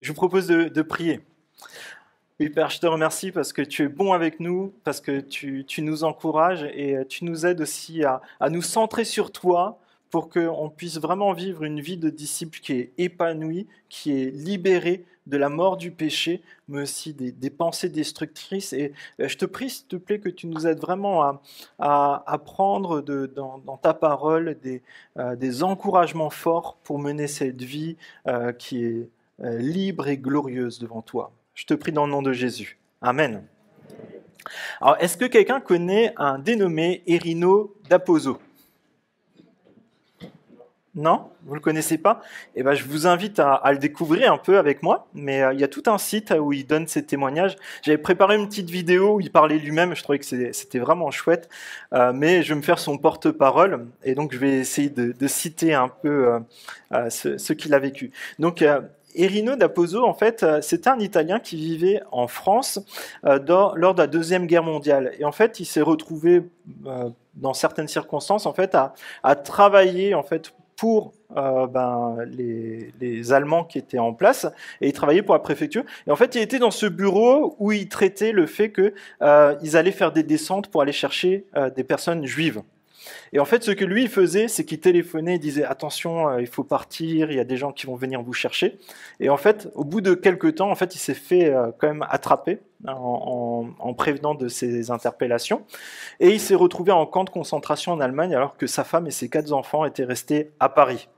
Je vous propose de prier. Oui, Père, je te remercie parce que tu es bon avec nous, parce que tu nous encourages et tu nous aides aussi à nous centrer sur toi pour qu'on puisse vraiment vivre une vie de disciple qui est épanouie, qui est libérée de la mort du péché, mais aussi des pensées destructrices. Et je te prie, s'il te plaît, que tu nous aides vraiment à prendre dans ta parole des encouragements forts pour mener cette vie qui est libre et glorieuse devant toi. Je te prie dans le nom de Jésus. Amen. Alors, est-ce que quelqu'un connaît un dénommé Erino d'Aposo? Non? Vous ne le connaissez pas? Eh ben, je vous invite à le découvrir un peu avec moi, mais il y a tout un site où il donne ses témoignages. J'avais préparé une petite vidéo où il parlait lui-même, je trouvais que c'était vraiment chouette, mais je vais me faire son porte-parole, et donc je vais essayer de citer un peu ce qu'il a vécu. Donc, Erino d'Aposo, en fait, c'était un Italien qui vivait en France lors de la Deuxième Guerre mondiale. Et en fait, il s'est retrouvé, dans certaines circonstances, en fait, à travailler en fait, pour les Allemands qui étaient en place, et il travaillait pour la préfecture. Et en fait, il était dans ce bureau où il traitait le fait qu'ils allaient faire des descentes pour aller chercher des personnes juives. Et en fait, ce que lui faisait, c'est qu'il téléphonait, il disait attention, il faut partir, il y a des gens qui vont venir vous chercher. Et en fait, au bout de quelques temps, en fait, il s'est fait quand même attraper en prévenant de ces interpellations. Et il s'est retrouvé en camp de concentration en Allemagne, alors que sa femme et ses 4 enfants étaient restés à Paris.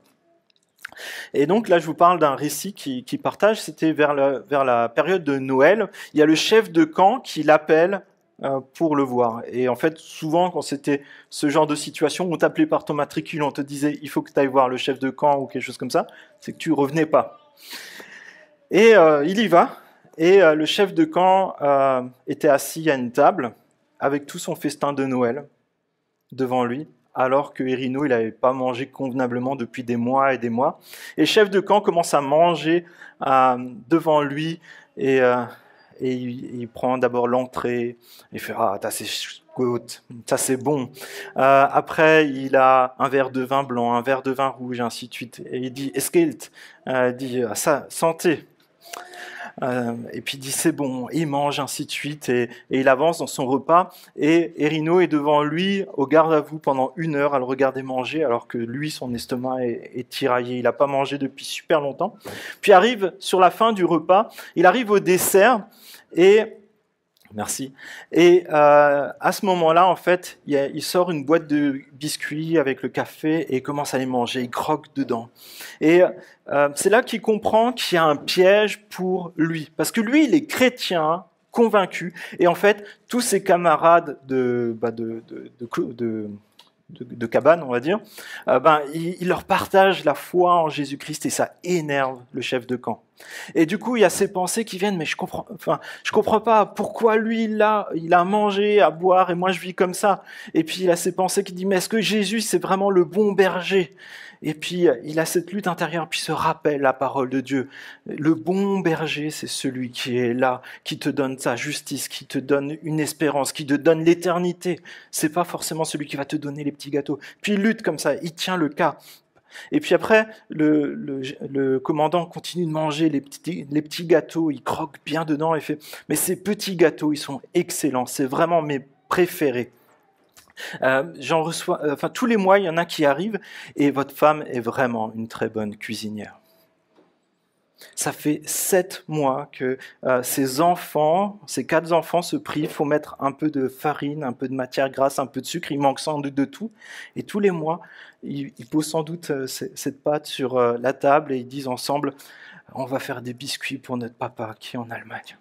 Et donc là, je vous parle d'un récit qui partage, c'était vers la période de Noël. Il y a le chef de camp qui l'appelle pour le voir. Et en fait, souvent, quand c'était ce genre de situation, on t'appelait par ton matricule, on te disait il faut que tu ailles voir le chef de camp ou quelque chose comme ça, c'est que tu revenais pas. Et il y va, et le chef de camp était assis à une table avec tout son festin de Noël devant lui, alors que Erino, il n'avait pas mangé convenablement depuis des mois et des mois. Et le chef de camp commence à manger devant lui, et il prend d'abord l'entrée, il fait « Ah, ça c'est bon ». Après, il a un verre de vin blanc, un verre de vin rouge, ainsi de suite. Et il dit « Esquelt », il dit « Ça, santé ». Et puis il dit c'est bon, et il mange ainsi de suite, et il avance dans son repas, et Erino est devant lui au garde à vous pendant 1 heure à le regarder manger, alors que lui, son estomac est tiraillé, il n'a pas mangé depuis super longtemps. Puis arrive sur la fin du repas, il arrive au dessert, et merci. Et à ce moment-là, en fait, il sort une boîte de biscuits avec le café et il commence à les manger. Il croque dedans. Et c'est là qu'il comprend qu'il y a un piège pour lui. Parce que lui, il est chrétien, convaincu. Et en fait, tous ses camarades de cabane, on va dire, il leur partage la foi en Jésus-Christ et ça énerve le chef de camp. Et du coup, il y a ces pensées qui viennent, mais je comprends pas pourquoi lui il a à manger, à boire et moi je vis comme ça. Et puis il a ces pensées qui disent, mais est-ce que Jésus c'est vraiment le bon berger? Et puis il a cette lutte intérieure, puis se rappelle la parole de Dieu. Le bon berger, c'est celui qui est là, qui te donne sa justice, qui te donne une espérance, qui te donne l'éternité. C'est pas forcément celui qui va te donner les petits gâteaux. Puis il lutte comme ça, il tient le cas. Et puis après, le commandant continue de manger les petits gâteaux, il croque bien dedans et fait « Mais ces petits gâteaux, ils sont excellents, c'est vraiment mes préférés. J'en reçois, tous les mois, il y en a qui arrivent et votre femme est vraiment une très bonne cuisinière. » Ça fait 7 mois que ces 4 enfants se privent, il faut mettre un peu de farine, un peu de matière grasse, un peu de sucre, il manque sans doute de tout. Et tous les mois, ils posent sans doute cette pâte sur la table et ils disent ensemble « On va faire des biscuits pour notre papa qui est en Allemagne. »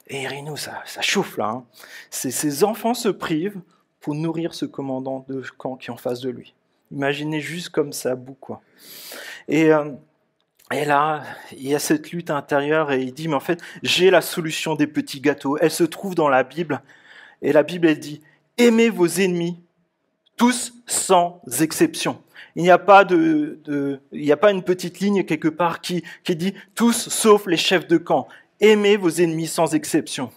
Et Erino, ça chauffe là. Hein. Ces enfants se privent pour nourrir ce commandant de camp qui est en face de lui. Imaginez juste comme ça, bout quoi. Et là, il y a cette lutte intérieure et il dit, mais en fait, j'ai la solution des petits gâteaux. Elle se trouve dans la Bible. Et la Bible, elle dit, aimez vos ennemis, tous sans exception. Il n'y a pas une petite ligne quelque part qui dit, tous sauf les chefs de camp. Aimez vos ennemis sans exception.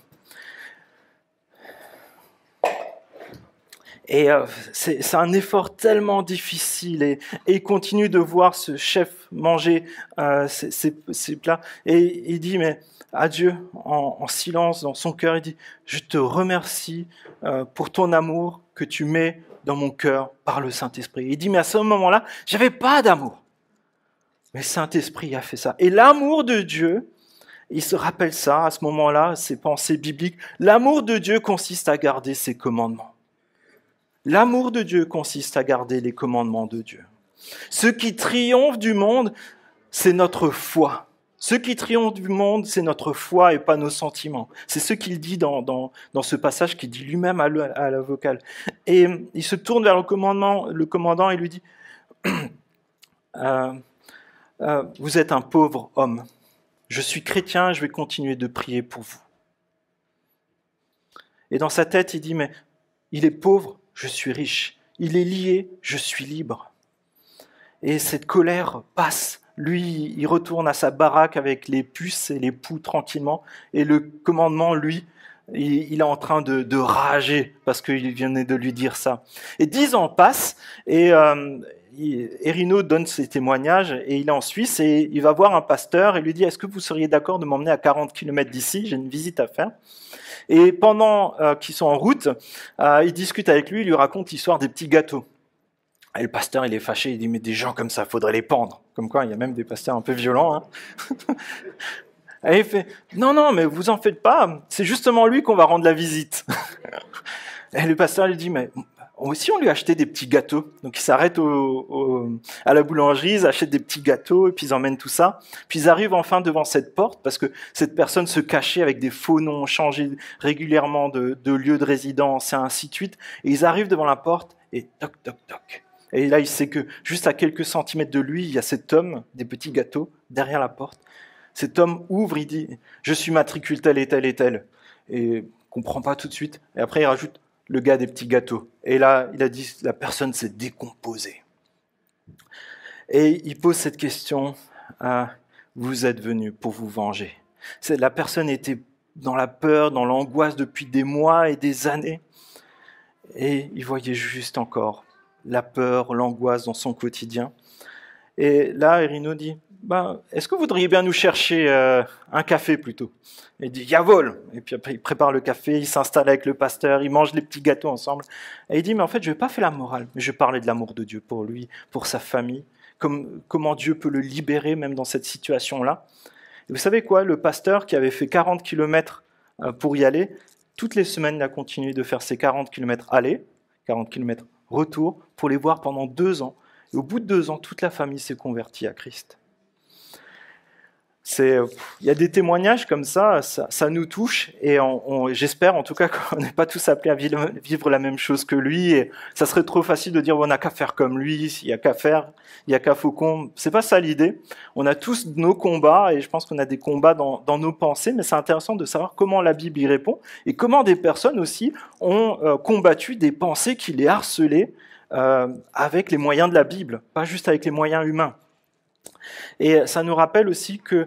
Et c'est un effort tellement difficile. Et il continue de voir ce chef manger ces plats. Et il dit, mais à Dieu, en silence, dans son cœur, il dit, je te remercie pour ton amour que tu mets dans mon cœur par le Saint-Esprit. Il dit, mais à ce moment-là, j'avais pas d'amour. Mais le Saint-Esprit a fait ça. Et l'amour de Dieu, il se rappelle ça à ce moment-là, ses pensées bibliques. L'amour de Dieu consiste à garder ses commandements. L'amour de Dieu consiste à garder les commandements de Dieu. Ce qui triomphe du monde, c'est notre foi. Ce qui triomphe du monde, c'est notre foi et pas nos sentiments. C'est ce qu'il dit dans ce passage qu'il dit lui-même à la vocale. Et il se tourne vers le commandant et lui dit vous êtes un pauvre homme. Je suis chrétien, je vais continuer de prier pour vous. Et dans sa tête, il dit, mais il est pauvre, je suis riche. Il est lié, je suis libre. Et cette colère passe. Lui, il retourne à sa baraque avec les puces et les poux tranquillement. Et le commandement, lui, il est en train de rager parce qu'il venait de lui dire ça. Et 10 ans passent et Erino donne ses témoignages et il est en Suisse et il va voir un pasteur et lui dit « Est-ce que vous seriez d'accord de m'emmener à 40 km d'ici ? J'ai une visite à faire. » Et pendant qu'ils sont en route, il discute avec lui, il lui raconte l'histoire des petits gâteaux. Et le pasteur, il est fâché, il dit « Mais des gens comme ça, faudrait les pendre. » Comme quoi, il y a même des pasteurs un peu violents. Hein. Et il fait « Non, mais vous en faites pas, c'est justement lui qu'on va rendre la visite. » Et le pasteur lui dit « Mais aussi, on lui a acheté des petits gâteaux. » Donc, ils s'arrêtent à la boulangerie, ils achètent des petits gâteaux, et puis ils emmènent tout ça. Puis ils arrivent enfin devant cette porte, parce que cette personne se cachait avec des faux noms, changeait régulièrement de lieu de résidence, et ainsi de suite. Et ils arrivent devant la porte, et toc, toc, toc. Et là, il sait que juste à quelques centimètres de lui, il y a cet homme, des petits gâteaux, derrière la porte. Cet homme ouvre, il dit « Je suis matricule tel et tel et tel. » Et il ne comprend pas tout de suite. Et après, il rajoute « Le gars des petits gâteaux. » Et là, il a dit « La personne s'est décomposée. » Et il pose cette question « Vous êtes venu pour vous venger. » La personne était dans la peur, dans l'angoisse depuis des mois et des années. Et il voyait juste encore la peur, l'angoisse dans son quotidien. Et là, Erino dit est-ce que vous voudriez bien nous chercher un café plutôt ? Et il dit Yavol. Et puis après, il prépare le café, il s'installe avec le pasteur, ils mangent les petits gâteaux ensemble. Et il dit mais en fait, je ne vais pas faire la morale, mais je vais parler de l'amour de Dieu pour lui, pour sa famille, comment Dieu peut le libérer même dans cette situation-là. Et vous savez quoi ? Le pasteur qui avait fait 40 km pour y aller, toutes les semaines, il a continué de faire ses 40 km aller, 40 km retour, pour les voir pendant 2 ans. Et au bout de 2 ans, toute la famille s'est convertie à Christ. Il y a des témoignages comme ça nous touche et j'espère en tout cas qu'on n'est pas tous appelés à vivre la même chose que lui. Et ça serait trop facile de dire on n'a qu'à faire comme lui, il n'y a qu'à faire, il n'y a qu'à faucon. C'est pas ça l'idée. On a tous nos combats et je pense qu'on a des combats dans nos pensées, mais c'est intéressant de savoir comment la Bible y répond et comment des personnes aussi ont combattu des pensées qui les harcelaient avec les moyens de la Bible, pas juste avec les moyens humains. Et ça nous rappelle aussi que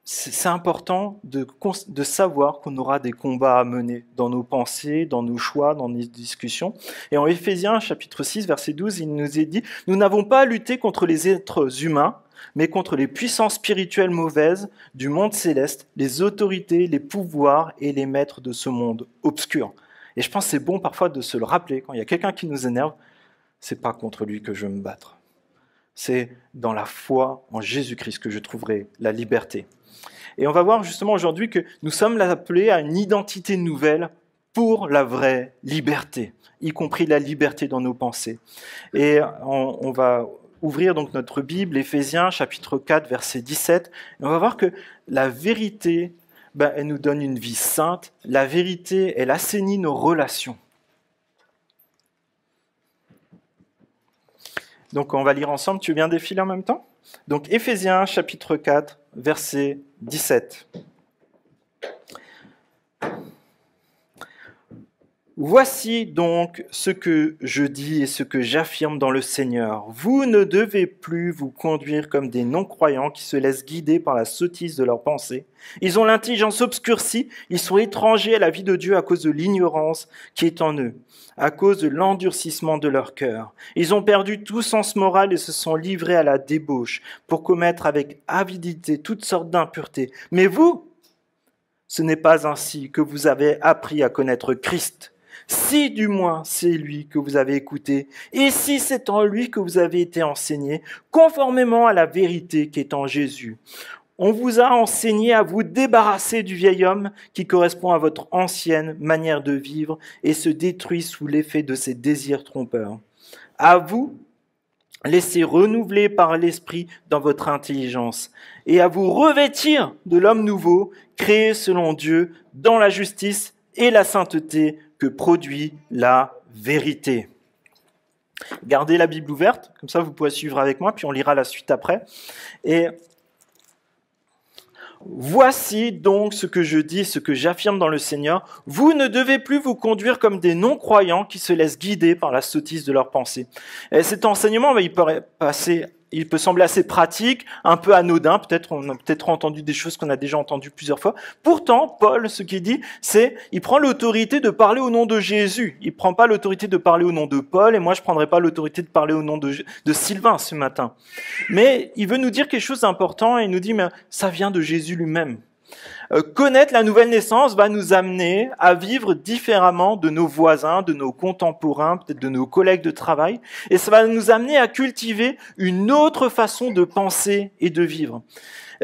c'est important de savoir qu'on aura des combats à mener dans nos pensées, dans nos choix, dans nos discussions. Et en Éphésiens, chapitre 6, verset 12, il nous est dit « Nous n'avons pas à lutter contre les êtres humains, mais contre les puissances spirituelles mauvaises du monde céleste, les autorités, les pouvoirs et les maîtres de ce monde obscur. » Et je pense que c'est bon parfois de se le rappeler, quand il y a quelqu'un qui nous énerve, c'est pas contre lui que je vais me battre. C'est dans la foi en Jésus-Christ que je trouverai la liberté. Et on va voir justement aujourd'hui que nous sommes appelés à une identité nouvelle pour la vraie liberté, y compris la liberté dans nos pensées. Et on va ouvrir donc notre Bible, Éphésiens, chapitre 4, verset 17. Et on va voir que la vérité, elle nous donne une vie sainte. La vérité, elle assainit nos relations. Donc on va lire ensemble, tu veux bien défiler en même temps ? Donc Éphésiens chapitre 4, verset 17. Voici donc ce que je dis et ce que j'affirme dans le Seigneur. Vous ne devez plus vous conduire comme des non-croyants qui se laissent guider par la sottise de leurs pensées. Ils ont l'intelligence obscurcie, ils sont étrangers à la vie de Dieu à cause de l'ignorance qui est en eux, à cause de l'endurcissement de leur cœur. Ils ont perdu tout sens moral et se sont livrés à la débauche pour commettre avec avidité toutes sortes d'impuretés. Mais vous, ce n'est pas ainsi que vous avez appris à connaître Christ. Si du moins c'est lui que vous avez écouté, et si c'est en lui que vous avez été enseigné, conformément à la vérité qui est en Jésus. On vous a enseigné à vous débarrasser du vieil homme qui correspond à votre ancienne manière de vivre et se détruit sous l'effet de ses désirs trompeurs. À vous, laissez renouveler par l'Esprit dans votre intelligence et à vous revêtir de l'homme nouveau, créé selon Dieu dans la justice et la sainteté que produit la vérité. Gardez la Bible ouverte, comme ça vous pourrez suivre avec moi, puis on lira la suite après. Et voici donc ce que je dis, ce que j'affirme dans le Seigneur. Vous ne devez plus vous conduire comme des non-croyants qui se laissent guider par la sottise de leurs pensées. Et cet enseignement, il peut sembler assez pratique, un peu anodin. Peut-être on a peut-être entendu des choses qu'on a déjà entendues plusieurs fois. Pourtant, Paul, ce qu'il dit, c'est il prend l'autorité de parler au nom de Jésus. Il prend pas l'autorité de parler au nom de Paul, et moi je prendrai pas l'autorité de parler au nom de Sylvain ce matin. Mais il veut nous dire quelque chose d'important et il nous dit mais ça vient de Jésus lui-même. Connaître la nouvelle naissance va nous amener à vivre différemment de nos voisins, de nos contemporains, peut-être de nos collègues de travail, et ça va nous amener à cultiver une autre façon de penser et de vivre.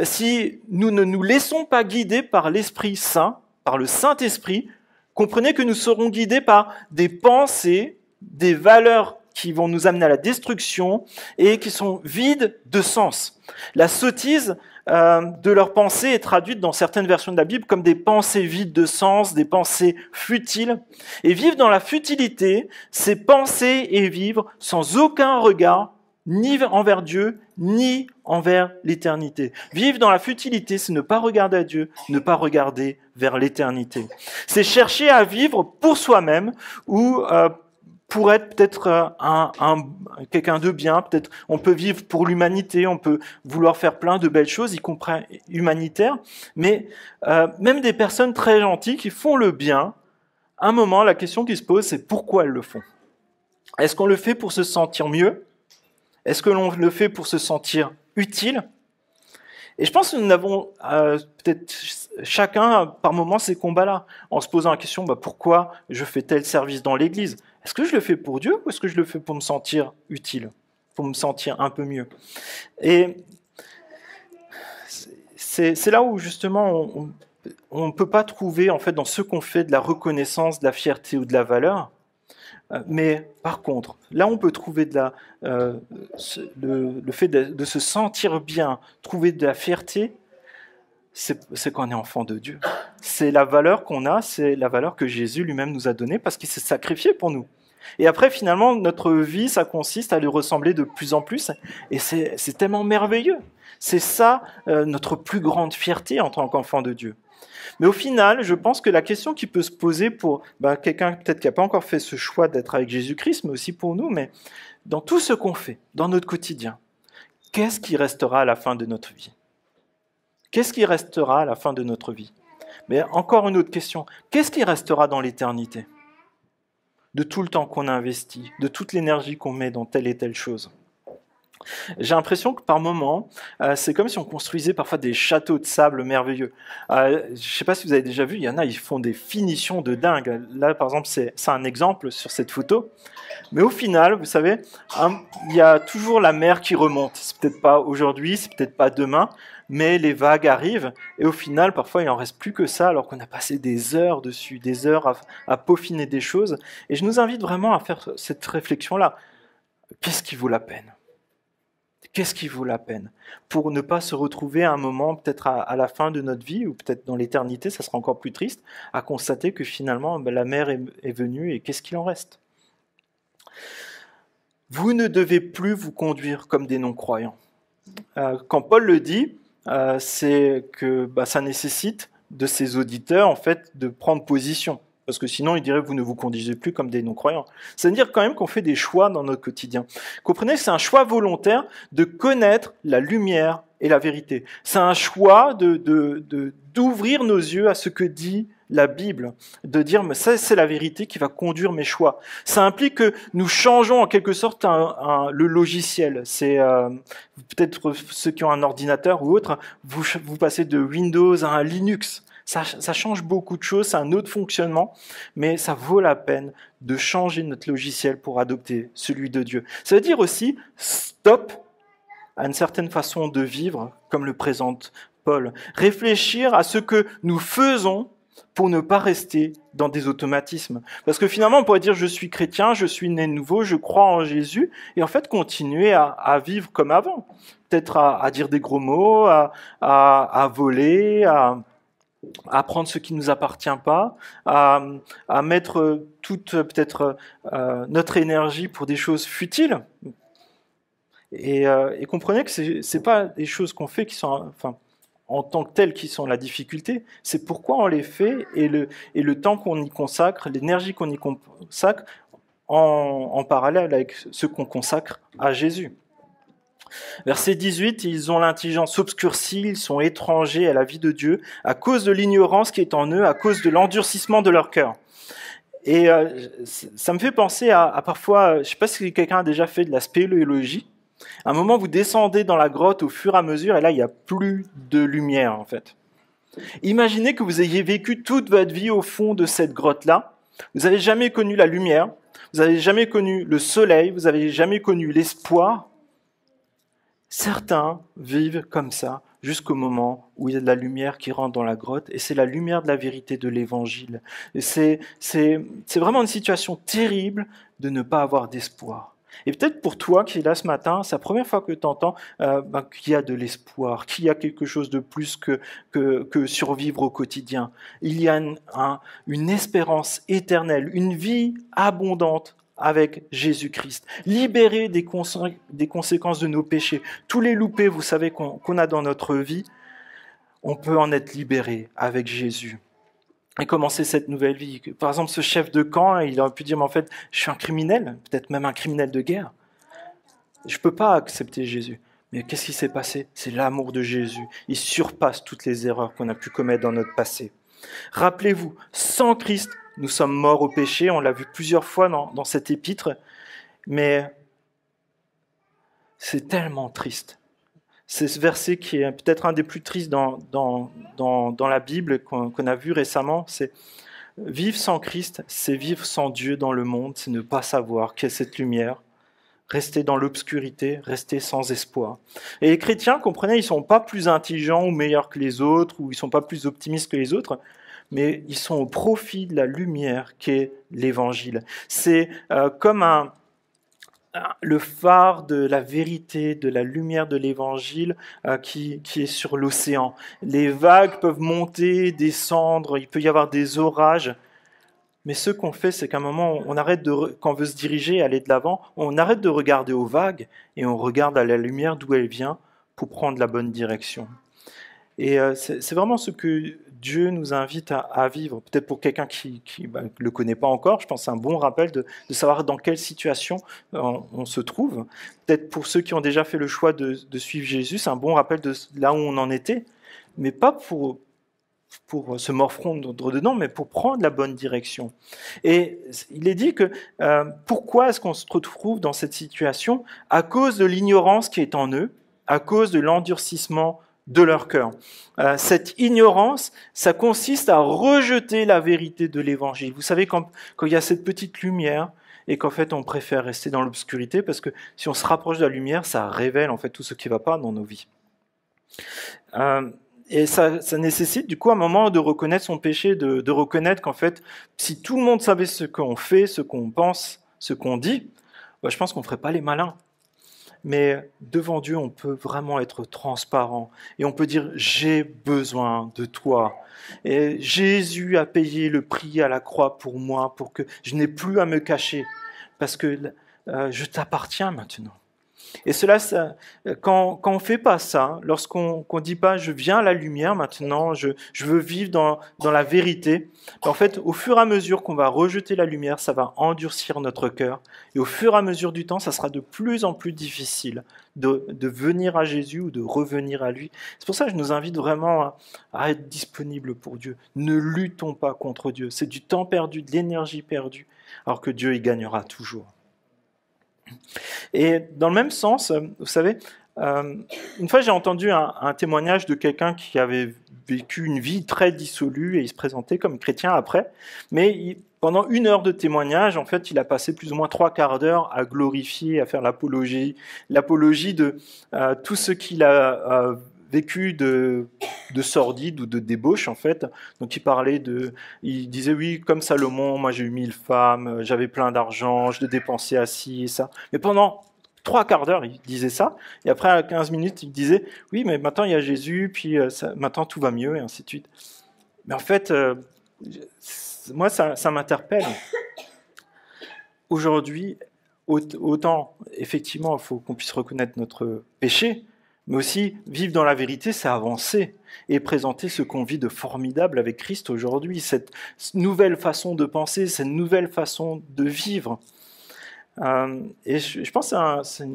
Si nous ne nous laissons pas guider par l'Esprit Saint, par le Saint-Esprit, comprenez que nous serons guidés par des pensées, des valeurs qui vont nous amener à la destruction et qui sont vides de sens. La sottise de leurs pensées est traduite dans certaines versions de la Bible comme des pensées vides de sens, des pensées futiles. Et vivre dans la futilité, c'est penser et vivre sans aucun regard, ni envers Dieu, ni envers l'éternité. Vivre dans la futilité, c'est ne pas regarder à Dieu, ne pas regarder vers l'éternité. C'est chercher à vivre pour soi-même ou pour être peut-être quelqu'un de bien, peut-être on peut vivre pour l'humanité, on peut vouloir faire plein de belles choses, y compris humanitaires, mais même des personnes très gentilles qui font le bien, à un moment, la question qui se pose, c'est pourquoi elles le font. Est-ce qu'on le fait pour se sentir mieux? Est-ce que l'on le fait pour se sentir utile? Et je pense que nous avons peut-être chacun par moment ces combats-là, en se posant la question pourquoi je fais tel service dans l'Église? Est-ce que je le fais pour Dieu ou est-ce que je le fais pour me sentir utile, pour me sentir un peu mieux? Et c'est là où justement on ne peut pas trouver en fait dans ce qu'on fait de la reconnaissance, de la fierté ou de la valeur. Mais par contre, là on peut trouver le fait de se sentir bien, trouver de la fierté, c'est qu'on est enfant de Dieu. C'est la valeur qu'on a, c'est la valeur que Jésus lui-même nous a donnée parce qu'il s'est sacrifié pour nous. Et après, finalement, notre vie, ça consiste à lui ressembler de plus en plus. Et c'est tellement merveilleux. C'est ça notre plus grande fierté en tant qu'enfant de Dieu. Mais au final, je pense que la question qui peut se poser pour quelqu'un peut-être qui n'a pas encore fait ce choix d'être avec Jésus-Christ, mais aussi pour nous, mais dans tout ce qu'on fait, dans notre quotidien, qu'est-ce qui restera à la fin de notre vie? Qu'est-ce qui restera à la fin de notre vie? Mais encore une autre question, qu'est-ce qui restera dans l'éternité? De tout le temps qu'on a investi, de toute l'énergie qu'on met dans telle et telle chose. J'ai l'impression que par moments, c'est comme si on construisait parfois des châteaux de sable merveilleux. Je ne sais pas si vous avez déjà vu, il y en a, ils font des finitions de dingue. Là, par exemple, c'est un exemple sur cette photo. Mais au final, vous savez, il y a toujours la mer qui remonte. C'est peut-être pas aujourd'hui, c'est peut-être pas demain, mais les vagues arrivent. Et au final, parfois, il n'en reste plus que ça, alors qu'on a passé des heures dessus, des heures à peaufiner des choses. Et je nous invite vraiment à faire cette réflexion-là. Qu'est-ce qui vaut la peine ? Qu'est-ce qui vaut la peine? Pour ne pas se retrouver à un moment, peut-être à la fin de notre vie, ou peut-être dans l'éternité, ça sera encore plus triste, à constater que finalement, la mer est venue et qu'est-ce qu'il en reste? Vous ne devez plus vous conduire comme des non-croyants. Quand Paul le dit, c'est que ça nécessite de ses auditeurs en fait de prendre position. parce que sinon il dirait vous ne vous conduisez plus comme des non-croyants. C'est-à-dire quand même qu'on fait des choix dans notre quotidien. Comprenez que c'est un choix volontaire de connaître la lumière et la vérité. C'est un choix d'ouvrir nos yeux à ce que dit la Bible, de dire mais ça c'est la vérité qui va conduire mes choix. Ça implique que nous changeons en quelque sorte le logiciel. C'est peut-être ceux qui ont un ordinateur ou autre, vous passez de Windows à un Linux. Ça change beaucoup de choses, c'est un autre fonctionnement, mais ça vaut la peine de changer notre logiciel pour adopter celui de Dieu. Ça veut dire aussi stop à une certaine façon de vivre, comme le présente Paul. Réfléchir à ce que nous faisons pour ne pas rester dans des automatismes. Parce que finalement, on pourrait dire je suis chrétien, je suis né de nouveau, je crois en Jésus, et en fait continuer à vivre comme avant. Peut-être à dire des gros mots, à voler, à prendre ce qui ne nous appartient pas, à mettre toute peut-être notre énergie pour des choses futiles. Et comprenez que c'est pas des choses qu'on fait qui sont, enfin, en tant que telles qui sont la difficulté, c'est pourquoi on les fait et le temps qu'on y consacre, l'énergie qu'on y consacre en parallèle avec ce qu'on consacre à Jésus. Verset 18, ils ont l'intelligence obscurcie, ils sont étrangers à la vie de Dieu à cause de l'ignorance qui est en eux, à cause de l'endurcissement de leur cœur. Et ça me fait penser à parfois, je ne sais pas si quelqu'un a déjà fait de la spéléologie. À un moment, vous descendez dans la grotte au fur et à mesure, et là, il n'y a plus de lumière, en fait. Imaginez que vous ayez vécu toute votre vie au fond de cette grotte-là. Vous n'avez jamais connu la lumière, vous n'avez jamais connu le soleil, vous n'avez jamais connu l'espoir. Certains vivent comme ça jusqu'au moment où il y a de la lumière qui rentre dans la grotte, et c'est la lumière de la vérité de l'Évangile. Et c'est vraiment une situation terrible de ne pas avoir d'espoir. Et peut-être pour toi qui es là ce matin, c'est la première fois que tu entends qu'il y a de l'espoir, qu'il y a quelque chose de plus que survivre au quotidien. Il y a une espérance éternelle, une vie abondante avec Jésus-Christ, libéré des conséquences de nos péchés. Tous les loupés, vous savez, qu'on a dans notre vie, on peut en être libéré avec Jésus. Et commencer cette nouvelle vie. Par exemple, ce chef de camp, il aurait pu dire, mais en fait, je suis un criminel, peut-être même un criminel de guerre. Je ne peux pas accepter Jésus. Mais qu'est-ce qui s'est passé? C'est l'amour de Jésus. Il surpasse toutes les erreurs qu'on a pu commettre dans notre passé. Rappelez-vous, sans Christ, nous sommes morts au péché. On l'a vu plusieurs fois dans cet épître. Mais c'est tellement triste. C'est ce verset qui est peut-être un des plus tristes dans la Bible qu'on a vu récemment. C'est vivre sans Christ, c'est vivre sans Dieu dans le monde, c'est ne pas savoir qu'est cette lumière, rester dans l'obscurité, rester sans espoir. Et les chrétiens, comprenez, ils ne sont pas plus intelligents ou meilleurs que les autres, ou ils ne sont pas plus optimistes que les autres, mais ils sont au profit de la lumière qu'est l'Évangile. C'est comme le phare de la vérité, de la lumière de l'Évangile qui est sur l'océan. Les vagues peuvent monter, descendre, il peut y avoir des orages, mais ce qu'on fait, c'est qu'à un moment, on arrête quand on veut se diriger, aller de l'avant, on arrête de regarder aux vagues et on regarde à la lumière d'où elle vient pour prendre la bonne direction. Et c'est vraiment ce que Dieu nous invite à vivre. Peut-être pour quelqu'un qui ne le connaît pas encore, je pense que c'est un bon rappel de savoir dans quelle situation on se trouve. Peut-être pour ceux qui ont déjà fait le choix de suivre Jésus, c'est un bon rappel de là où on en était, mais pas pour se morfondre dedans, mais pour prendre la bonne direction. Et il est dit que pourquoi est-ce qu'on se retrouve dans cette situation? À cause de l'ignorance qui est en eux, à cause de l'endurcissement de leur cœur. Cette ignorance, ça consiste à rejeter la vérité de l'Évangile. Vous savez, quand il y a cette petite lumière, et qu'en fait on préfère rester dans l'obscurité, parce que si on se rapproche de la lumière, ça révèle en fait tout ce qui ne va pas dans nos vies. Et ça nécessite du coup un moment de reconnaître son péché, de reconnaître qu'en fait, si tout le monde savait ce qu'on fait, ce qu'on pense, ce qu'on dit, je pense qu'on ne ferait pas les malins. Mais devant Dieu, on peut vraiment être transparent et on peut dire « j'ai besoin de toi ». Et Jésus a payé le prix à la croix pour moi, pour que je n'ai plus à me cacher, parce que je t'appartiens maintenant. Et cela, quand on ne fait pas ça, lorsqu'on ne dit pas « je viens à la lumière maintenant, je veux vivre dans la vérité », en fait, au fur et à mesure qu'on va rejeter la lumière, ça va endurcir notre cœur. Et au fur et à mesure du temps, ça sera de plus en plus difficile de venir à Jésus ou de revenir à lui. C'est pour ça que je nous invite vraiment à être disponibles pour Dieu. Ne luttons pas contre Dieu. C'est du temps perdu, de l'énergie perdue, alors que Dieu y gagnera toujours. Et dans le même sens, vous savez, une fois j'ai entendu un témoignage de quelqu'un qui avait vécu une vie très dissolue et il se présentait comme chrétien après, mais pendant 1 heure de témoignage, en fait, il a passé plus ou moins 3/4 d'heure à glorifier, à faire l'apologie de tout ce qu'il a vécu de sordide ou de débauche, en fait. Donc il disait oui, comme Salomon, moi j'ai eu 1000 femmes, j'avais plein d'argent, je dépensais à ci et ça. Mais pendant 3/4 d'heure, il disait ça, et après, à 15 minutes, il disait oui, mais maintenant il y a Jésus, puis maintenant tout va mieux, et ainsi de suite. Mais en fait, moi, ça m'interpelle. Aujourd'hui, autant, effectivement, il faut qu'on puisse reconnaître notre péché, mais aussi vivre dans la vérité, c'est avancer et présenter ce qu'on vit de formidable avec Christ aujourd'hui, cette nouvelle façon de penser, cette nouvelle façon de vivre. Et je pense que c'est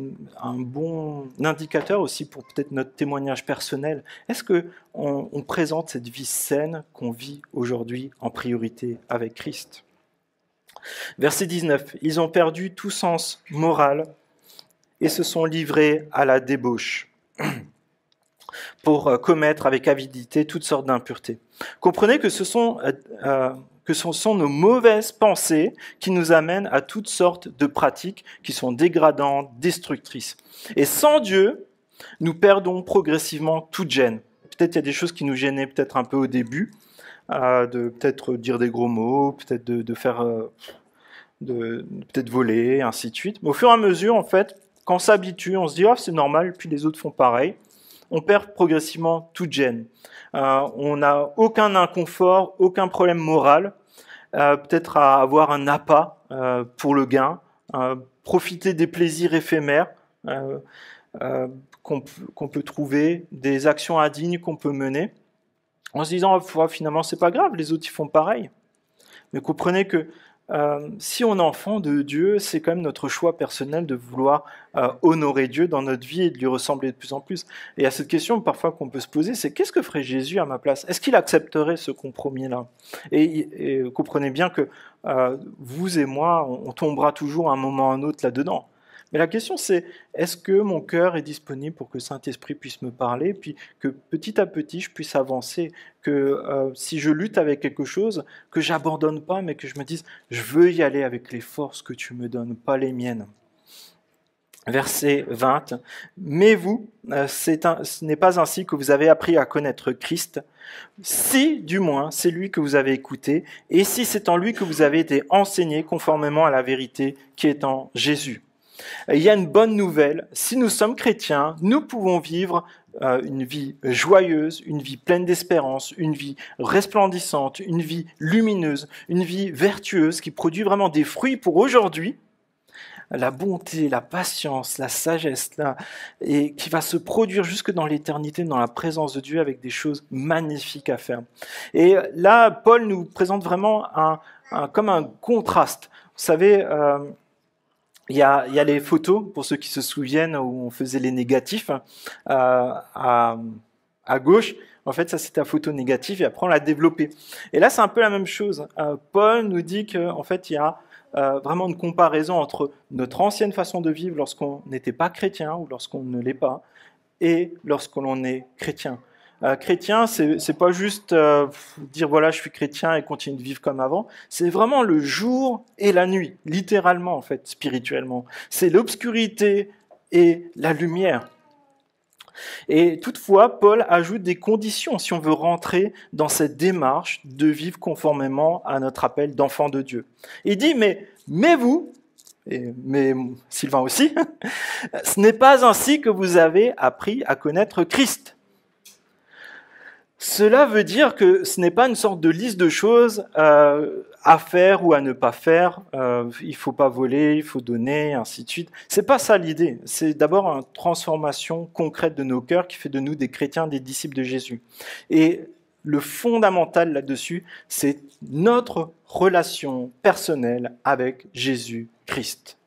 un bon indicateur aussi pour peut-être notre témoignage personnel. Est-ce qu'on présente cette vie saine qu'on vit aujourd'hui en priorité avec Christ ? Verset 19. Ils ont perdu tout sens moral et se sont livrés à la débauche pour commettre avec avidité toutes sortes d'impuretés. Comprenez que ce sont nos mauvaises pensées qui nous amènent à toutes sortes de pratiques qui sont dégradantes, destructrices. Et sans Dieu, nous perdons progressivement toute gêne. Peut-être il y a des choses qui nous gênaient peut-être un peu au début, de peut-être dire des gros mots, peut-être peut-être voler, ainsi de suite. Mais au fur et à mesure, en fait, quand on s'habitue, on se dit « ah, c'est normal », puis les autres font pareil. On perd progressivement toute gêne. On n'a aucun inconfort, aucun problème moral, peut-être à avoir un appât pour le gain, profiter des plaisirs éphémères qu'on peut trouver, des actions indignes qu'on peut mener, en se disant finalement c'est pas grave, les autres ils font pareil. Mais comprenez que si on est enfant de Dieu, c'est quand même notre choix personnel de vouloir honorer Dieu dans notre vie et de lui ressembler de plus en plus. Et à cette question parfois qu'on peut se poser, c'est qu'est-ce que ferait Jésus à ma place ? Est-ce qu'il accepterait ce compromis-là ? Et comprenez bien que vous et moi, on tombera toujours à un moment ou à un autre là-dedans. Mais la question c'est, est-ce que mon cœur est disponible pour que Saint-Esprit puisse me parler, puis que petit à petit je puisse avancer, que si je lutte avec quelque chose, que j'abandonne pas, mais que je me dise, je veux y aller avec les forces que tu me donnes, pas les miennes. Verset 20, « Mais vous, ce n'est pas ainsi que vous avez appris à connaître Christ, si, du moins, c'est lui que vous avez écouté, et si c'est en lui que vous avez été enseigné conformément à la vérité qui est en Jésus. » Il y a une bonne nouvelle, si nous sommes chrétiens, nous pouvons vivre une vie joyeuse, une vie pleine d'espérance, une vie resplendissante, une vie lumineuse, une vie vertueuse qui produit vraiment des fruits pour aujourd'hui, la bonté, la patience, la sagesse, et qui va se produire jusque dans l'éternité, dans la présence de Dieu, avec des choses magnifiques à faire. Et là, Paul nous présente vraiment comme un contraste. Vous savez, il y a les photos, pour ceux qui se souviennent, où on faisait les négatifs à gauche. En fait, ça c'était la photo négative et après on l'a développée. Et là, c'est un peu la même chose. Paul nous dit qu'en fait, il y a vraiment une comparaison entre notre ancienne façon de vivre lorsqu'on n'était pas chrétien ou lorsqu'on ne l'est pas, et lorsque l'on est chrétien. Chrétien, c'est pas juste dire voilà, je suis chrétien et continuer de vivre comme avant. C'est vraiment le jour et la nuit, littéralement en fait, spirituellement. C'est l'obscurité et la lumière. Et toutefois, Paul ajoute des conditions si on veut rentrer dans cette démarche de vivre conformément à notre appel d'enfant de Dieu. Il dit mais vous, mais Sylvain aussi, ce n'est pas ainsi que vous avez appris à connaître Christ. Cela veut dire que ce n'est pas une sorte de liste de choses à faire ou à ne pas faire. Il ne faut pas voler, il faut donner, ainsi de suite. C'est pas ça l'idée. C'est d'abord une transformation concrète de nos cœurs qui fait de nous des chrétiens, des disciples de Jésus. Et le fondamental là-dessus, c'est notre relation personnelle avec Jésus-Christ.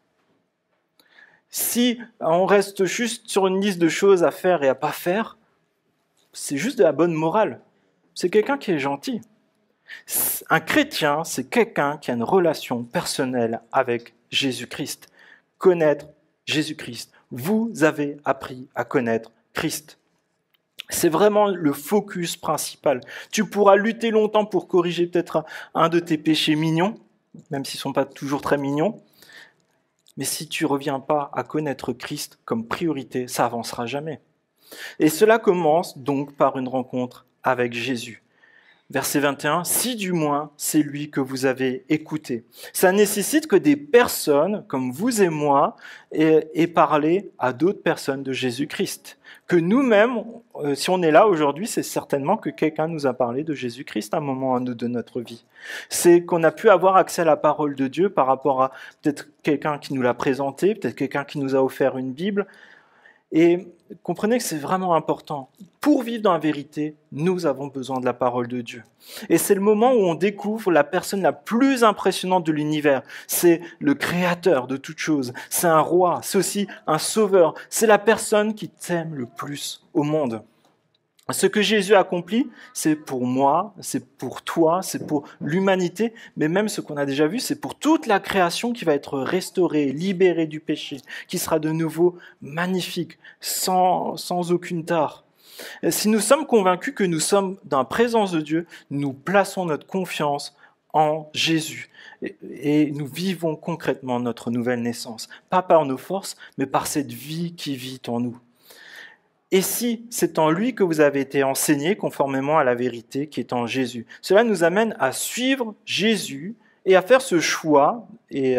Si on reste juste sur une liste de choses à faire et à pas faire, c'est juste de la bonne morale. C'est quelqu'un qui est gentil. Un chrétien, c'est quelqu'un qui a une relation personnelle avec Jésus-Christ. Connaître Jésus-Christ. Vous avez appris à connaître Christ. C'est vraiment le focus principal. Tu pourras lutter longtemps pour corriger peut-être un de tes péchés mignons, même s'ils ne sont pas toujours très mignons. Mais si tu ne reviens pas à connaître Christ comme priorité, ça n'avancera jamais. Et cela commence donc par une rencontre avec Jésus. Verset 21, « Si du moins c'est lui que vous avez écouté ». Ça nécessite que des personnes, comme vous et moi, aient parlé à d'autres personnes de Jésus-Christ. Que nous-mêmes, si on est là aujourd'hui, c'est certainement que quelqu'un nous a parlé de Jésus-Christ à un moment ou à un autre de notre vie. C'est qu'on a pu avoir accès à la parole de Dieu par rapport à peut-être quelqu'un qui nous l'a présenté, peut-être quelqu'un qui nous a offert une Bible. Et comprenez que c'est vraiment important. Pour vivre dans la vérité, nous avons besoin de la parole de Dieu. Et c'est le moment où on découvre la personne la plus impressionnante de l'univers. C'est le créateur de toutes choses. C'est un roi. C'est aussi un sauveur. C'est la personne qui t'aime le plus au monde. Ce que Jésus a accompli, c'est pour moi, c'est pour toi, c'est pour l'humanité, mais même ce qu'on a déjà vu, c'est pour toute la création qui va être restaurée, libérée du péché, qui sera de nouveau magnifique, sans aucune tare. Si nous sommes convaincus que nous sommes dans la présence de Dieu, nous plaçons notre confiance en Jésus et nous vivons concrètement notre nouvelle naissance, pas par nos forces, mais par cette vie qui vit en nous. Et si c'est en lui que vous avez été enseigné conformément à la vérité qui est en Jésus. Cela nous amène à suivre Jésus et à faire ce choix et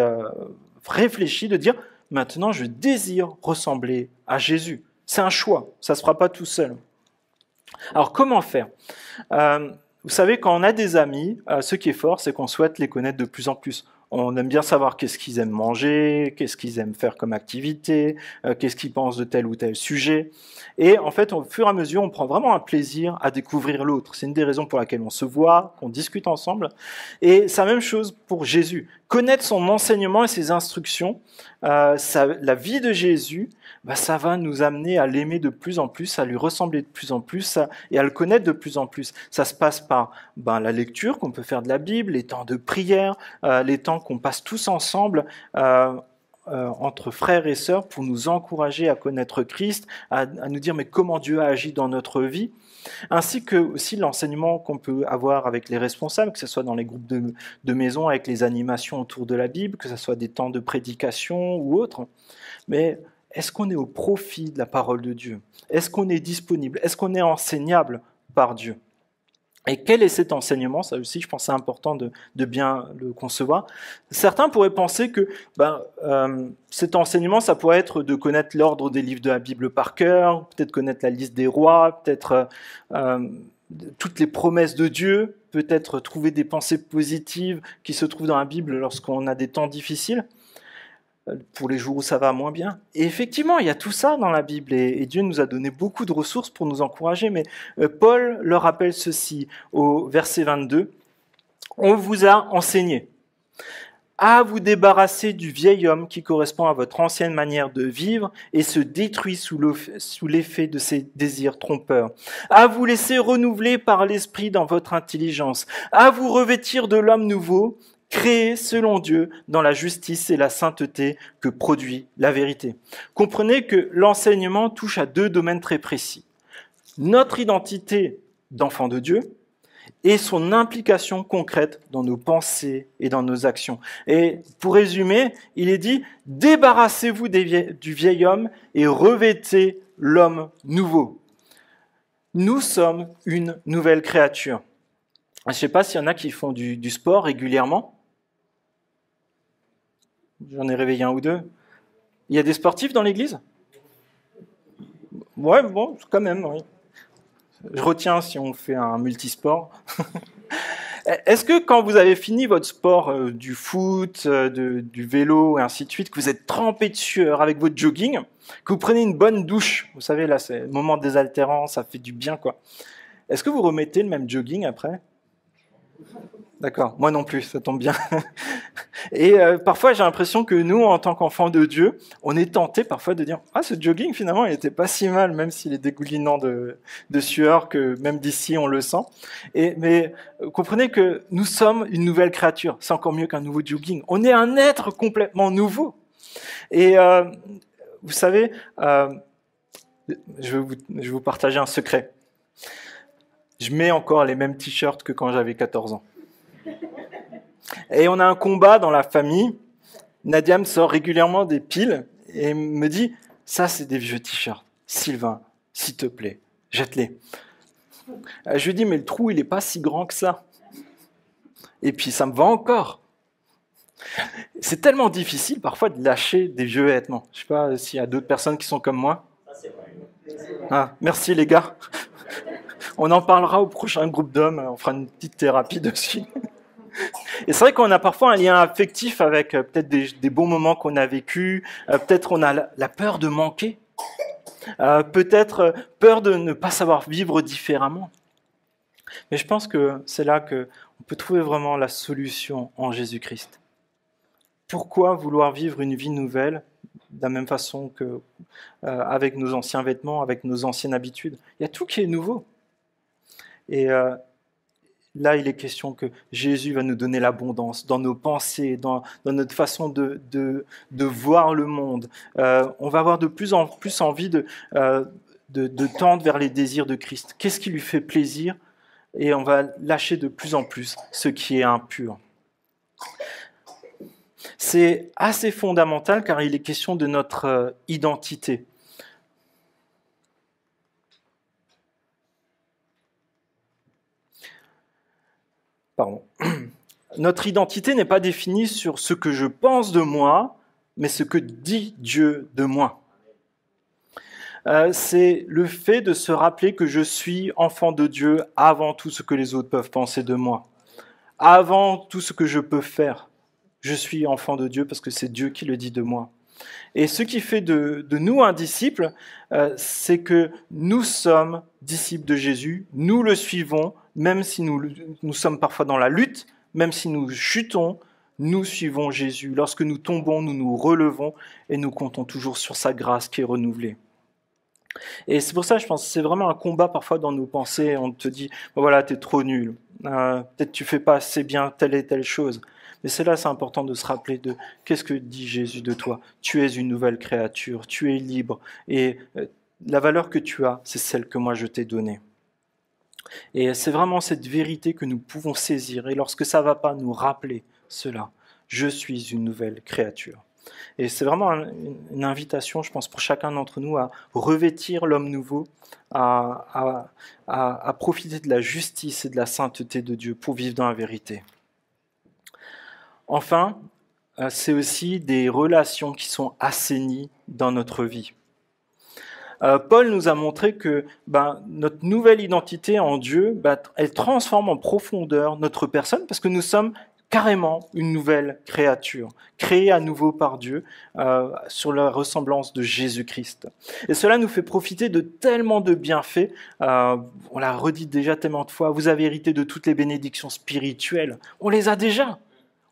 réfléchir de dire maintenant je désire ressembler à Jésus. C'est un choix, ça ne se fera pas tout seul. Alors comment faire ? Vous savez, quand on a des amis, ce qui est fort, c'est qu'on souhaite les connaître de plus en plus. On aime bien savoir qu'est-ce qu'ils aiment manger, qu'est-ce qu'ils aiment faire comme activité, qu'est-ce qu'ils pensent de tel ou tel sujet. Et en fait, au fur et à mesure, on prend vraiment un plaisir à découvrir l'autre. C'est une des raisons pour laquelle on se voit, qu'on discute ensemble. Et c'est la même chose pour Jésus. Connaître son enseignement et ses instructions, la vie de Jésus, ça va nous amener à l'aimer de plus en plus, à lui ressembler de plus en plus et à le connaître de plus en plus. Ça se passe par la lecture qu'on peut faire de la Bible, les temps de prière, les temps qu'on passe tous ensemble entre frères et sœurs pour nous encourager à connaître Christ, à nous dire mais comment Dieu a agi dans notre vie, ainsi que aussi l'enseignement qu'on peut avoir avec les responsables, que ce soit dans les groupes de maison, avec les animations autour de la Bible, que ce soit des temps de prédication ou autres. Mais est-ce qu'on est au profit de la parole de Dieu ? Est-ce qu'on est disponible ? Est-ce qu'on est enseignable par Dieu ? Et quel est cet enseignement ? Ça aussi, je pense que c'est important de bien le concevoir. Certains pourraient penser que cet enseignement, ça pourrait être de connaître l'ordre des livres de la Bible par cœur, peut-être connaître la liste des rois, peut-être toutes les promesses de Dieu, peut-être trouver des pensées positives qui se trouvent dans la Bible lorsqu'on a des temps difficiles, pour les jours où ça va moins bien. Et effectivement, il y a tout ça dans la Bible, et Dieu nous a donné beaucoup de ressources pour nous encourager, mais Paul leur rappelle ceci au verset 22, « On vous a enseigné à vous débarrasser du vieil homme qui correspond à votre ancienne manière de vivre et se détruit sous l'effet de ses désirs trompeurs, à vous laisser renouveler par l'esprit dans votre intelligence, à vous revêtir de l'homme nouveau, créé selon Dieu dans la justice et la sainteté que produit la vérité. » Comprenez que l'enseignement touche à deux domaines très précis. Notre identité d'enfant de Dieu et son implication concrète dans nos pensées et dans nos actions. Et pour résumer, il est dit « Débarrassez-vous du vieil homme et revêtez l'homme nouveau. » Nous sommes une nouvelle créature. Je ne sais pas s'il y en a qui font du sport régulièrement. J'en ai réveillé un ou deux. Il y a des sportifs dans l'église ? Ouais, bon, quand même, oui. Je retiens si on fait un multisport. Est-ce que quand vous avez fini votre sport du foot, du vélo et ainsi de suite, que vous êtes trempé de sueur avec votre jogging, que vous prenez une bonne douche, vous savez là c'est le moment de désaltérance, ça fait du bien quoi. Est-ce que vous remettez le même jogging après? D'accord, moi non plus, ça tombe bien. Et parfois, j'ai l'impression que nous, en tant qu'enfants de Dieu, on est tenté parfois de dire « Ah, ce jogging, finalement, il n'était pas si mal, même s'il est dégoulinant de sueur, que même d'ici, on le sent. » Mais comprenez que nous sommes une nouvelle créature. C'est encore mieux qu'un nouveau jogging. On est un être complètement nouveau. Et vous savez, je vais vous partager un secret. Je mets encore les mêmes t-shirts que quand j'avais 14 ans. Et on a un combat dans la famille. Nadia me sort régulièrement des piles et me dit « Ça, c'est des vieux t-shirts. Sylvain, s'il te plaît, jette-les. » Je lui dis « Mais le trou, il n'est pas si grand que ça. » Et puis, ça me va encore. C'est tellement difficile parfois de lâcher des vieux vêtements. Je ne sais pas s'il y a d'autres personnes qui sont comme moi. Ah, merci les gars. On en parlera au prochain groupe d'hommes. On fera une petite thérapie dessus. Et c'est vrai qu'on a parfois un lien affectif avec peut-être des bons moments qu'on a vécus, peut-être on a la peur de manquer, peut-être peur de ne pas savoir vivre différemment. Mais je pense que c'est là qu'on peut trouver vraiment la solution en Jésus-Christ. Pourquoi vouloir vivre une vie nouvelle de la même façon que avec nos anciens vêtements, avec nos anciennes habitudes? Il y a tout qui est nouveau. Et là, il est question que Jésus va nous donner l'abondance dans nos pensées, dans notre façon de voir le monde. On va avoir de plus en plus envie de tendre vers les désirs de Christ. Qu'est-ce qui lui fait plaisir? Et on va lâcher de plus en plus ce qui est impur. C'est assez fondamental car il est question de notre identité. Pardon. Notre identité n'est pas définie sur ce que je pense de moi, mais ce que dit Dieu de moi. C'est le fait de se rappeler que je suis enfant de Dieu avant tout ce que les autres peuvent penser de moi, avant tout ce que je peux faire. Je suis enfant de Dieu parce que c'est Dieu qui le dit de moi. Et ce qui fait de nous un disciple, c'est que nous sommes disciples de Jésus, nous le suivons, même si nous sommes parfois dans la lutte, même si nous chutons, nous suivons Jésus. Lorsque nous tombons, nous nous relevons et nous comptons toujours sur sa grâce qui est renouvelée. Et c'est pour ça, je pense, que c'est vraiment un combat parfois dans nos pensées. On te dit, ben voilà, t'es trop nul, peut-être tu fais pas assez bien telle et telle chose. Mais c'est là, c'est important de se rappeler de qu'est-ce que dit Jésus de toi. Tu es une nouvelle créature, tu es libre. Et la valeur que tu as, c'est celle que moi je t'ai donnée. Et c'est vraiment cette vérité que nous pouvons saisir. Et lorsque ça ne va pas, nous rappeler cela. Je suis une nouvelle créature. Et c'est vraiment une invitation, je pense, pour chacun d'entre nous à revêtir l'homme nouveau, à profiter de la justice et de la sainteté de Dieu pour vivre dans la vérité. Enfin, c'est aussi des relations qui sont assainies dans notre vie. Paul nous a montré que notre nouvelle identité en Dieu, elle transforme en profondeur notre personne parce que nous sommes carrément une nouvelle créature, créée à nouveau par Dieu sur la ressemblance de Jésus-Christ. Et cela nous fait profiter de tellement de bienfaits, on l'a redit déjà tellement de fois, vous avez hérité de toutes les bénédictions spirituelles, on les a déjà.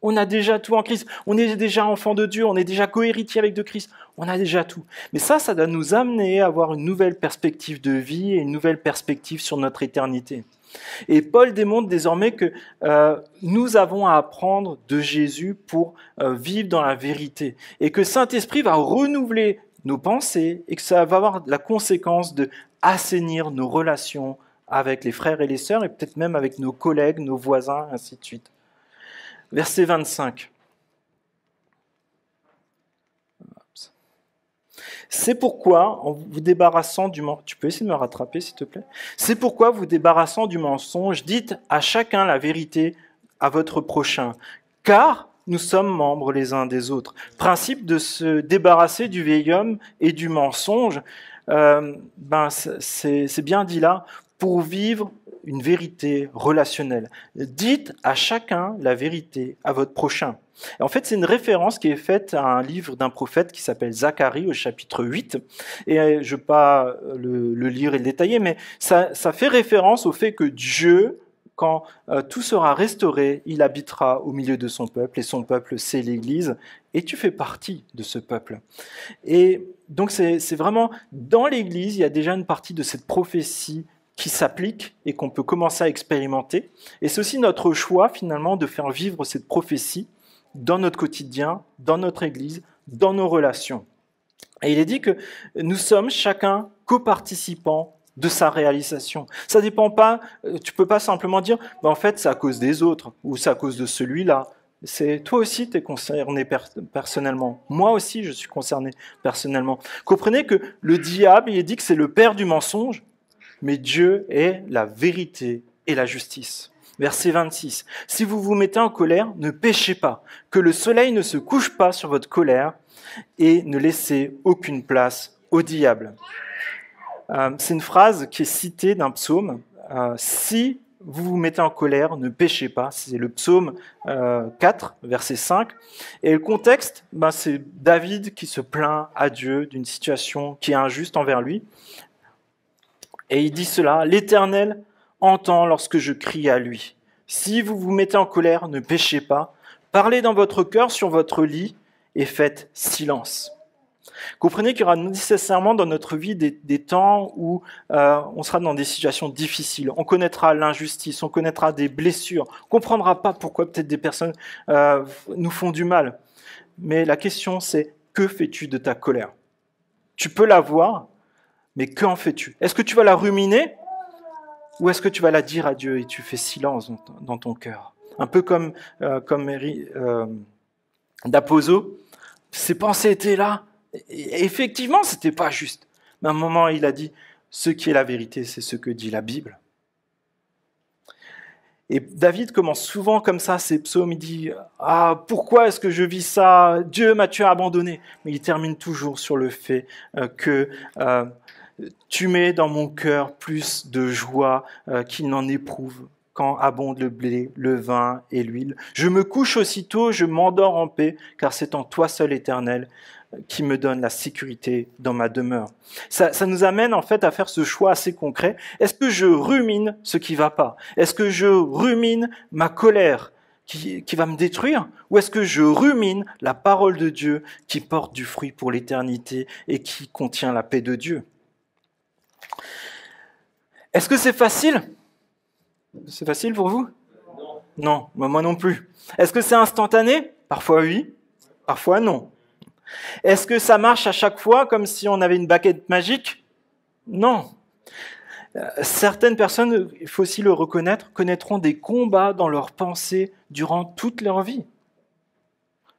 On a déjà tout en Christ. On est déjà enfant de Dieu. On est déjà cohéritier avec de Christ. On a déjà tout. Mais ça doit nous amener à avoir une nouvelle perspective de vie et une nouvelle perspective sur notre éternité. Et Paul démontre désormais que nous avons à apprendre de Jésus pour vivre dans la vérité. Et que Saint-Esprit va renouveler nos pensées et que ça va avoir la conséquence de assainir nos relations avec les frères et les sœurs et peut-être même avec nos collègues, nos voisins, ainsi de suite. Verset 25. C'est pourquoi, en vous débarrassant du mensonge, tu peux essayer de me rattraper s'il te plaît. C'est pourquoi, vous débarrassant du mensonge, dites à chacun la vérité à votre prochain, car nous sommes membres les uns des autres. Principe de se débarrasser du vieil homme et du mensonge, c'est bien dit là, pour vivre une vérité relationnelle. Dites à chacun la vérité, à votre prochain. Et en fait, c'est une référence qui est faite à un livre d'un prophète qui s'appelle Zacharie au chapitre 8. Et je ne vais pas le lire et le détailler, mais ça fait référence au fait que Dieu, quand tout sera restauré, il habitera au milieu de son peuple, et son peuple, c'est l'Église, et tu fais partie de ce peuple. Et donc, c'est vraiment, dans l'Église, il y a déjà une partie de cette prophétie qui s'applique et qu'on peut commencer à expérimenter. Et c'est aussi notre choix, finalement, de faire vivre cette prophétie dans notre quotidien, dans notre Église, dans nos relations. Et il est dit que nous sommes chacun coparticipants de sa réalisation. Ça dépend pas, tu peux pas simplement dire, en fait, c'est à cause des autres, ou c'est à cause de celui-là. Toi aussi, tu es concerné personnellement. Moi aussi, je suis concerné personnellement. Comprenez que le diable, il est dit que c'est le père du mensonge, mais Dieu est la vérité et la justice. Verset 26. Si vous vous mettez en colère, ne péchez pas, que le soleil ne se couche pas sur votre colère et ne laissez aucune place au diable. C'est une phrase qui est citée d'un psaume. Si vous vous mettez en colère, ne péchez pas. C'est le psaume 4, verset 5. Et le contexte, c'est David qui se plaint à Dieu d'une situation qui est injuste envers lui. Et il dit cela, « L'Éternel entend lorsque je crie à lui. Si vous vous mettez en colère, ne péchez pas. Parlez dans votre cœur sur votre lit et faites silence. » Comprenez qu'il y aura nécessairement dans notre vie des temps où on sera dans des situations difficiles. On connaîtra l'injustice, on connaîtra des blessures. On ne comprendra pas pourquoi peut-être des personnes nous font du mal. Mais la question c'est, que fais-tu de ta colère? Tu peux l'avoir, mais qu'en fais-tu? Est-ce que tu vas la ruminer ou est-ce que tu vas la dire à Dieu et tu fais silence dans ton cœur? Un peu comme d'Aposo, ses pensées étaient là. Et effectivement, ce n'était pas juste. Mais à un moment, il a dit, ce qui est la vérité, c'est ce que dit la Bible. Et David commence souvent comme ça ses psaumes, il dit « Ah, pourquoi est-ce que je vis ça? Dieu m'a-tu abandonné ?» Mais il termine toujours sur le fait que tu mets dans mon cœur plus de joie qu'il n'en éprouve quand abonde le blé, le vin et l'huile. Je me couche aussitôt, je m'endors en paix, car c'est en toi seul, Éternel, qui me donne la sécurité dans ma demeure. Ça nous amène en fait à faire ce choix assez concret. Est-ce que je rumine ce qui va pas? Est-ce que je rumine ma colère qui va me détruire? Ou est-ce que je rumine la parole de Dieu qui porte du fruit pour l'éternité et qui contient la paix de Dieu? Est-ce que c'est facile? C'est facile pour vous? Non, moi non plus. Est-ce que c'est instantané? Parfois oui, parfois non. Est-ce que ça marche à chaque fois comme si on avait une baguette magique? Non. Certaines personnes, il faut aussi le reconnaître, connaîtront des combats dans leurs pensées durant toute leur vie.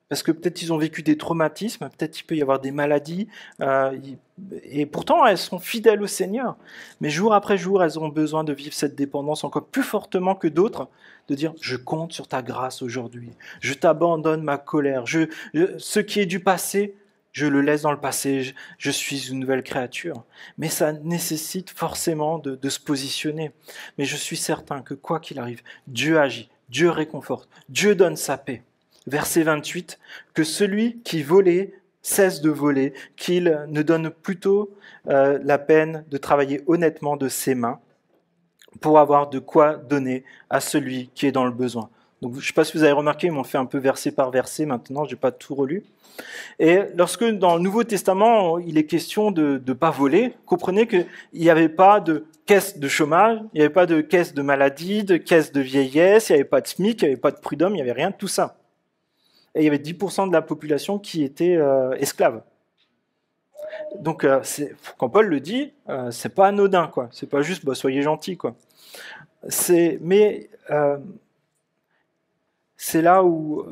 Parce que peut-être ils ont vécu des traumatismes, peut-être il peut y avoir des maladies, et pourtant elles sont fidèles au Seigneur. Mais jour après jour, elles ont besoin de vivre cette dépendance encore plus fortement que d'autres, de dire « je compte sur ta grâce aujourd'hui, je t'abandonne ma colère, ce qui est du passé, je le laisse dans le passé, je suis une nouvelle créature. » Mais ça nécessite forcément de se positionner. Mais je suis certain que quoi qu'il arrive, Dieu agit, Dieu réconforte, Dieu donne sa paix. Verset 28, que celui qui volait cesse de voler, qu'il ne donne plutôt la peine de travailler honnêtement de ses mains pour avoir de quoi donner à celui qui est dans le besoin. Donc, je ne sais pas si vous avez remarqué, ils m'ont fait un peu verset par verset maintenant, je n'ai pas tout relu. Et lorsque dans le Nouveau Testament, il est question de ne pas voler, comprenez qu'il n'y avait pas de caisse de chômage, il n'y avait pas de caisse de maladie, de caisse de vieillesse, il n'y avait pas de SMIC, il n'y avait pas de prud'homme, il n'y avait rien de tout ça. Et il y avait 10% de la population qui était esclave. Donc, quand Paul le dit, c'est pas anodin, quoi. C'est pas juste, soyez gentils, quoi. Mais c'est là où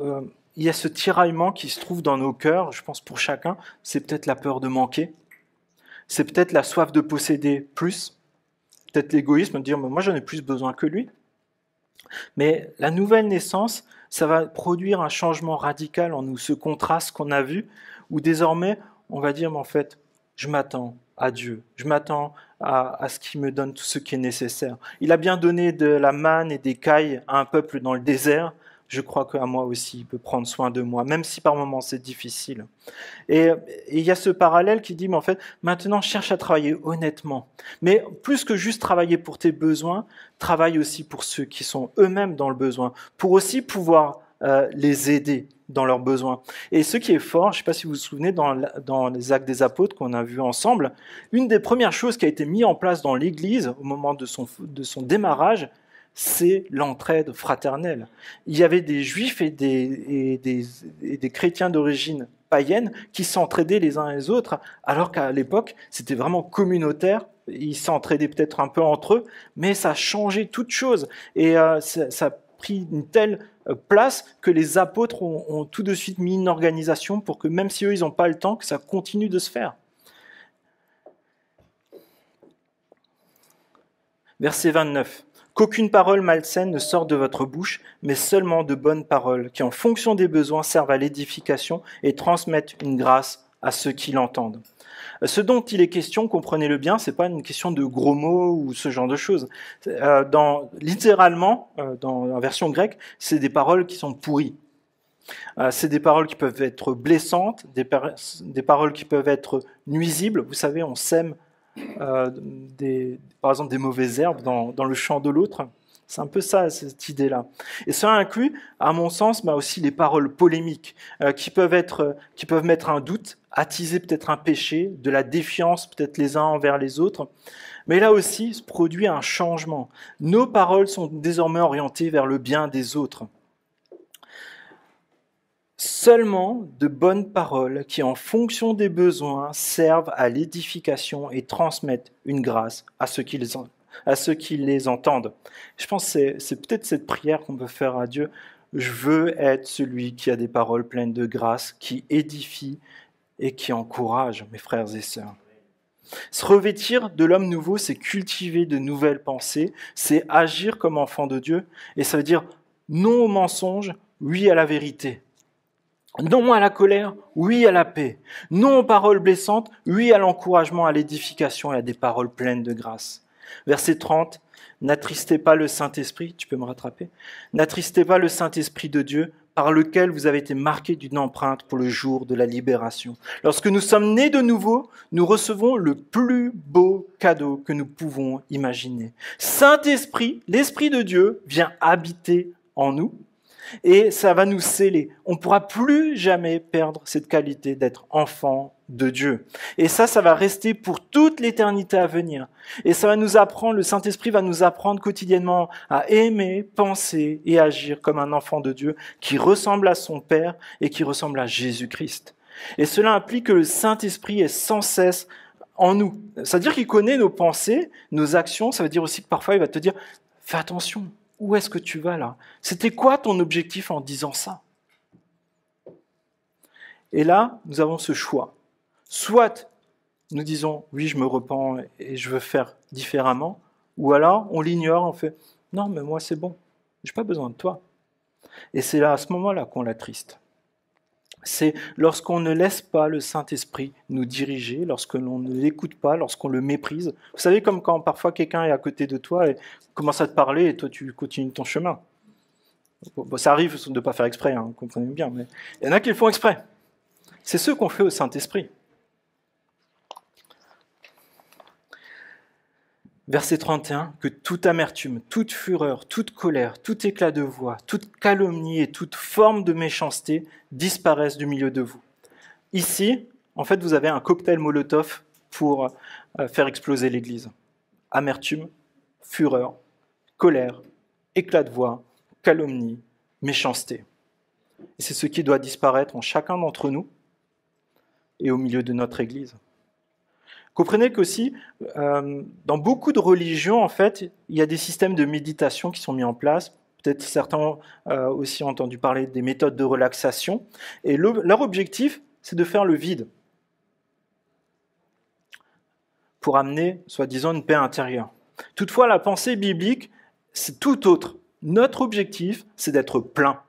il y a ce tiraillement qui se trouve dans nos cœurs, je pense pour chacun. C'est peut-être la peur de manquer, c'est peut-être la soif de posséder plus, peut-être l'égoïsme, de dire, moi j'en ai plus besoin que lui. Mais la nouvelle naissance, ça va produire un changement radical en nous, ce contraste qu'on a vu, où désormais, on va dire, mais en fait, je m'attends à Dieu, je m'attends à ce qu'il me donne tout ce qui est nécessaire. Il a bien donné de la manne et des cailles à un peuple dans le désert. Je crois qu'à moi aussi, il peut prendre soin de moi, même si par moments c'est difficile. Et il y a ce parallèle qui dit, mais en fait, maintenant cherche à travailler honnêtement. Mais plus que juste travailler pour tes besoins, travaille aussi pour ceux qui sont eux-mêmes dans le besoin, pour aussi pouvoir les aider dans leurs besoins. Et ce qui est fort, je ne sais pas si vous vous souvenez, dans les Actes des Apôtres qu'on a vus ensemble, une des premières choses qui a été mise en place dans l'Église au moment de son démarrage, c'est l'entraide fraternelle. Il y avait des juifs et des chrétiens d'origine païenne qui s'entraidaient les uns les autres, alors qu'à l'époque, c'était vraiment communautaire. Ils s'entraidaient peut-être un peu entre eux, mais ça a changé toute chose. Et ça a pris une telle place que les apôtres ont tout de suite mis une organisation pour que, même si eux, ils n'ont pas le temps, que ça continue de se faire. Verset 29. Qu'aucune parole malsaine ne sorte de votre bouche, mais seulement de bonnes paroles, qui en fonction des besoins servent à l'édification et transmettent une grâce à ceux qui l'entendent. Ce dont il est question, comprenez-le bien, c'est pas une question de gros mots ou ce genre de choses. Littéralement, dans la version grecque, c'est des paroles qui sont pourries. C'est des paroles qui peuvent être blessantes, des paroles qui peuvent être nuisibles. Vous savez, on sème par exemple des mauvaises herbes dans le champ de l'autre. C'est un peu ça, cette idée-là. Et cela inclut, à mon sens, aussi les paroles polémiques qui peuvent mettre un doute, attiser peut-être un péché, de la défiance peut-être les uns envers les autres. Mais là aussi se produit un changement. Nos paroles sont désormais orientées vers le bien des autres. Seulement de bonnes paroles qui, en fonction des besoins, servent à l'édification et transmettent une grâce à ceux qui les entendent. Je pense que c'est peut-être cette prière qu'on peut faire à Dieu. Je veux être celui qui a des paroles pleines de grâce, qui édifie et qui encourage mes frères et sœurs. Se revêtir de l'homme nouveau, c'est cultiver de nouvelles pensées, c'est agir comme enfant de Dieu, et ça veut dire non au mensonge, oui à la vérité. Non à la colère, oui à la paix. Non aux paroles blessantes, oui à l'encouragement, à l'édification et à des paroles pleines de grâce. Verset 30, n'attristez pas le Saint-Esprit, tu peux me rattraper? N'attristez pas le Saint-Esprit de Dieu, par lequel vous avez été marqués d'une empreinte pour le jour de la libération. Lorsque nous sommes nés de nouveau, nous recevons le plus beau cadeau que nous pouvons imaginer. Saint-Esprit, l'Esprit de Dieu, vient habiter en nous. Et ça va nous sceller. On ne pourra plus jamais perdre cette qualité d'être enfant de Dieu. Et ça va rester pour toute l'éternité à venir. Et ça va nous apprendre, le Saint-Esprit va nous apprendre quotidiennement à aimer, penser et agir comme un enfant de Dieu qui ressemble à son Père et qui ressemble à Jésus-Christ. Et cela implique que le Saint-Esprit est sans cesse en nous. Ça veut dire qu'il connaît nos pensées, nos actions. Ça veut dire aussi que parfois il va te dire « Fais attention ». Où est-ce que tu vas là? C'était quoi ton objectif en disant ça? Et là, nous avons ce choix. Soit nous disons, oui, je me repens et je veux faire différemment, ou alors on l'ignore, on fait, non, mais moi c'est bon, je n'ai pas besoin de toi. Et c'est là, à ce moment-là qu'on l'attriste. C'est lorsqu'on ne laisse pas le Saint-Esprit nous diriger, lorsque l'on ne l'écoute pas, lorsqu'on le méprise. Vous savez, comme quand parfois quelqu'un est à côté de toi et commence à te parler et toi tu continues ton chemin. Bon, ça arrive de ne pas faire exprès, hein, comprenez bien, mais il y en a qui le font exprès. C'est ce qu'on fait au Saint-Esprit. Verset 31, que toute amertume, toute fureur, toute colère, tout éclat de voix, toute calomnie et toute forme de méchanceté disparaissent du milieu de vous. Ici, en fait, vous avez un cocktail Molotov pour faire exploser l'Église. Amertume, fureur, colère, éclat de voix, calomnie, méchanceté. Et c'est ce qui doit disparaître en chacun d'entre nous et au milieu de notre Église. Comprenez qu'aussi, dans beaucoup de religions, en fait, il y a des systèmes de méditation qui sont mis en place. Peut-être certains aussi ont entendu parler des méthodes de relaxation. Et leur objectif, c'est de faire le vide pour amener, soi-disant, une paix intérieure. Toutefois, la pensée biblique, c'est tout autre. Notre objectif, c'est d'être plein.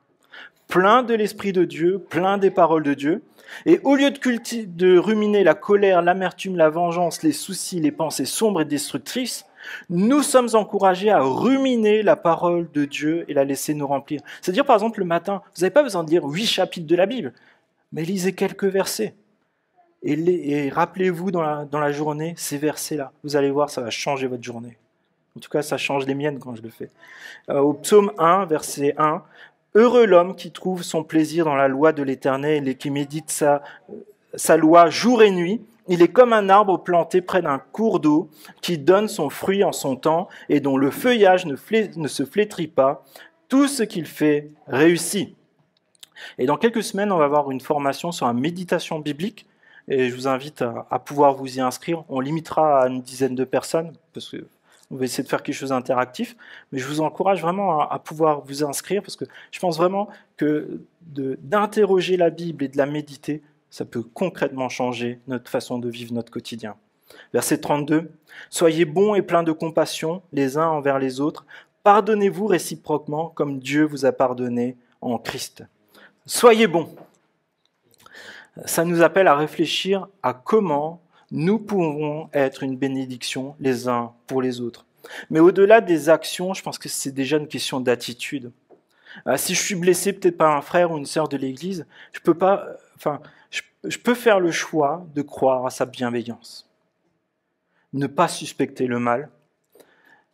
plein de l'Esprit de Dieu, plein des paroles de Dieu. Et au lieu de ruminer la colère, l'amertume, la vengeance, les soucis, les pensées sombres et destructrices, nous sommes encouragés à ruminer la parole de Dieu et la laisser nous remplir. C'est-à-dire, par exemple, le matin, vous n'avez pas besoin de lire 8 chapitres de la Bible, mais lisez quelques versets. Et rappelez-vous dans la journée ces versets-là. Vous allez voir, ça va changer votre journée. En tout cas, ça change les miennes quand je le fais. Au psaume 1, verset 1, « Heureux l'homme qui trouve son plaisir dans la loi de l'Éternel et qui médite sa loi jour et nuit. Il est comme un arbre planté près d'un cours d'eau qui donne son fruit en son temps et dont le feuillage ne se flétrit pas. Tout ce qu'il fait réussit. » Et dans quelques semaines, on va avoir une formation sur la méditation biblique. Et je vous invite à pouvoir vous y inscrire. On limitera à une dizaine de personnes parce que on va essayer de faire quelque chose d'interactif, mais je vous encourage vraiment à pouvoir vous inscrire parce que je pense vraiment que d'interroger la Bible et de la méditer, ça peut concrètement changer notre façon de vivre notre quotidien. Verset 32, « Soyez bons et pleins de compassion les uns envers les autres. Pardonnez-vous réciproquement comme Dieu vous a pardonné en Christ. » Soyez bons. Ça nous appelle à réfléchir à comment nous pouvons être une bénédiction les uns pour les autres. Mais au-delà des actions, je pense que c'est déjà une question d'attitude. Si je suis blessé peut-être par un frère ou une sœur de l'Église, je peux faire le choix de croire à sa bienveillance, ne pas suspecter le mal.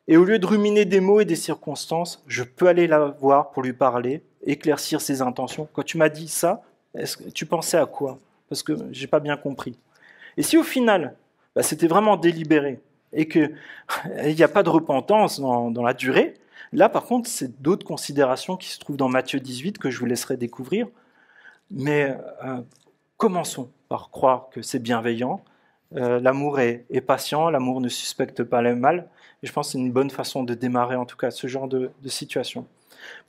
Et au lieu de ruminer des mots et des circonstances, je peux aller la voir pour lui parler, éclaircir ses intentions. Quand tu m'as dit ça, est-ce que tu pensais à quoi? Parce que j'ai pas bien compris. Et si au final, c'était vraiment délibéré et qu'il n'y a pas de repentance dans la durée, là par contre, c'est d'autres considérations qui se trouvent dans Matthieu 18 que je vous laisserai découvrir. Mais commençons par croire que c'est bienveillant. L'amour est patient, l'amour ne suspecte pas le mal. Et je pense que c'est une bonne façon de démarrer en tout cas ce genre de situation.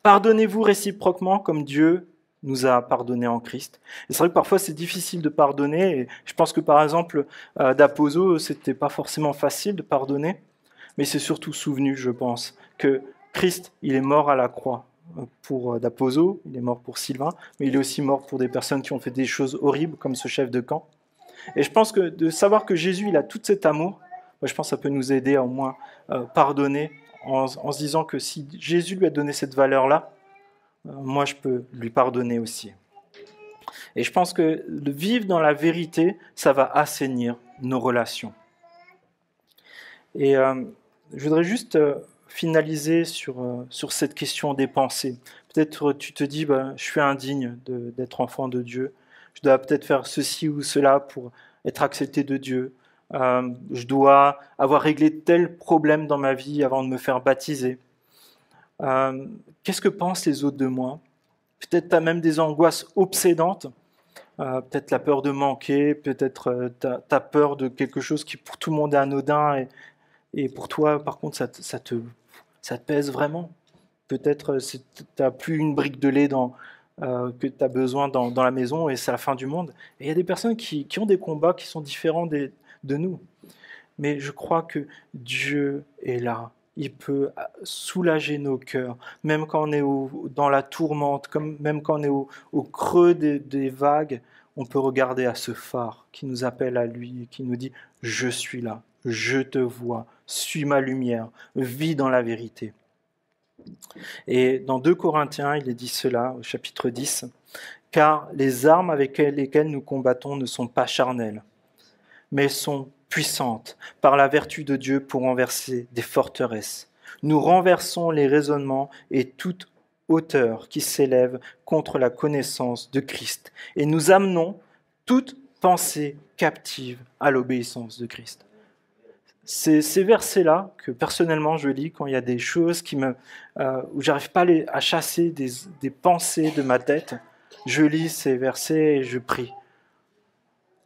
Pardonnez-vous réciproquement comme Dieu nous a pardonné en Christ. Et c'est vrai que parfois c'est difficile de pardonner. Et je pense que par exemple, d'Apollos, c'était pas forcément facile de pardonner, mais c'est surtout souvenu, je pense, que Christ, il est mort à la croix pour Apollos, il est mort pour Sylvain, mais il est aussi mort pour des personnes qui ont fait des choses horribles, comme ce chef de camp. Et je pense que de savoir que Jésus, il a tout cet amour, je pense que ça peut nous aider à au moins pardonner en se disant que si Jésus lui a donné cette valeur-là, moi je peux lui pardonner aussi. Et je pense que de vivre dans la vérité, ça va assainir nos relations. Et je voudrais juste finaliser sur cette question des pensées. Peut-être tu te dis, je suis indigne d'être enfant de Dieu, je dois peut-être faire ceci ou cela pour être accepté de Dieu, je dois avoir réglé tel problème dans ma vie avant de me faire baptiser. Qu'est-ce que pensent les autres de moi? Peut-être tu as même des angoisses obsédantes, peut-être la peur de manquer, peut-être tu as peur de quelque chose qui pour tout le monde est anodin et pour toi, par contre, ça te pèse vraiment. Peut-être tu n'as plus une brique de lait que tu as besoin dans la maison et c'est la fin du monde. Et il y a des personnes qui ont des combats qui sont différents de nous. Mais je crois que Dieu est là. Il peut soulager nos cœurs, même quand on est dans la tourmente, même quand on est au creux des vagues, on peut regarder à ce phare qui nous appelle à lui et qui nous dit « Je suis là, je te vois, suis ma lumière, vis dans la vérité ». Et dans 2 Corinthiens, il est dit cela, au chapitre 10, « Car les armes avec lesquelles nous combattons ne sont pas charnelles, mais sont puissantes par la vertu de Dieu pour renverser des forteresses. Nous renversons les raisonnements et toute hauteur qui s'élève contre la connaissance de Christ, et nous amenons toute pensée captive à l'obéissance de Christ. » C'est ces versets-là que personnellement je lis quand il y a des choses où j'arrive pas à chasser des pensées de ma tête. Je lis ces versets et je prie.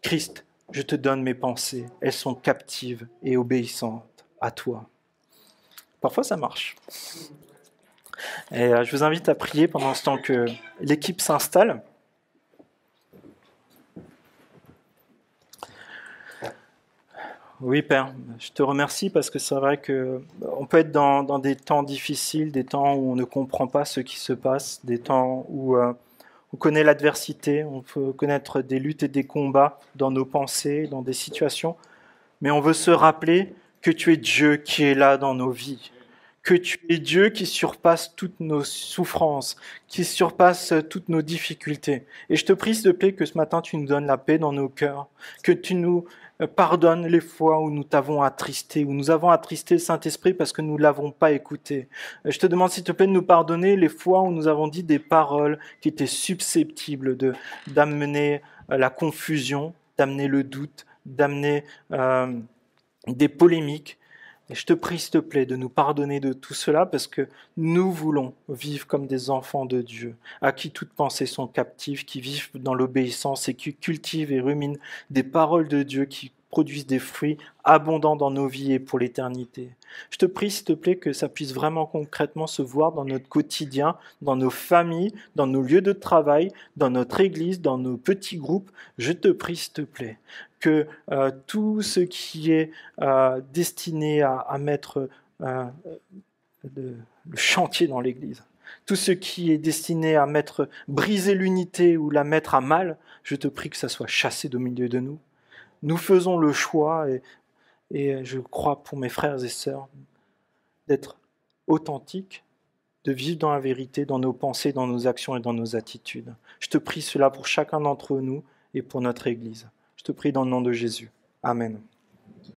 Christ, je te donne mes pensées, elles sont captives et obéissantes à toi. Parfois ça marche. Et je vous invite à prier pendant ce temps que l'équipe s'installe. Oui, Père, je te remercie parce que c'est vrai qu'on peut être dans des temps difficiles, des temps où on ne comprend pas ce qui se passe, des temps où On connaît l'adversité, on peut connaître des luttes et des combats dans nos pensées, dans des situations, mais on veut se rappeler que tu es Dieu qui est là dans nos vies, que tu es Dieu qui surpasse toutes nos souffrances, qui surpasse toutes nos difficultés. Et je te prie, s'il te plaît, que ce matin, tu nous donnes la paix dans nos cœurs, que tu nous pardonnes les fois où nous t'avons attristé, où nous avons attristé le Saint-Esprit parce que nous ne l'avons pas écouté. Je te demande, s'il te plaît, de nous pardonner les fois où nous avons dit des paroles qui étaient susceptibles d'amener la confusion, d'amener le doute, d'amener des polémiques. Et je te prie, s'il te plaît, de nous pardonner de tout cela parce que nous voulons vivre comme des enfants de Dieu, à qui toutes pensées sont captives, qui vivent dans l'obéissance et qui cultivent et ruminent des paroles de Dieu qui produisent des fruits abondants dans nos vies et pour l'éternité. Je te prie, s'il te plaît, que ça puisse vraiment concrètement se voir dans notre quotidien, dans nos familles, dans nos lieux de travail, dans notre église, dans nos petits groupes. Je te prie, s'il te plaît, que tout ce qui est destiné à mettre le chantier dans l'Église, tout ce qui est destiné à briser l'unité ou la mettre à mal, je te prie que ça soit chassé du milieu de nous. Nous faisons le choix, et je crois pour mes frères et sœurs, d'être authentiques, de vivre dans la vérité, dans nos pensées, dans nos actions et dans nos attitudes. Je te prie cela pour chacun d'entre nous et pour notre Église. Je te prie dans le nom de Jésus. Amen.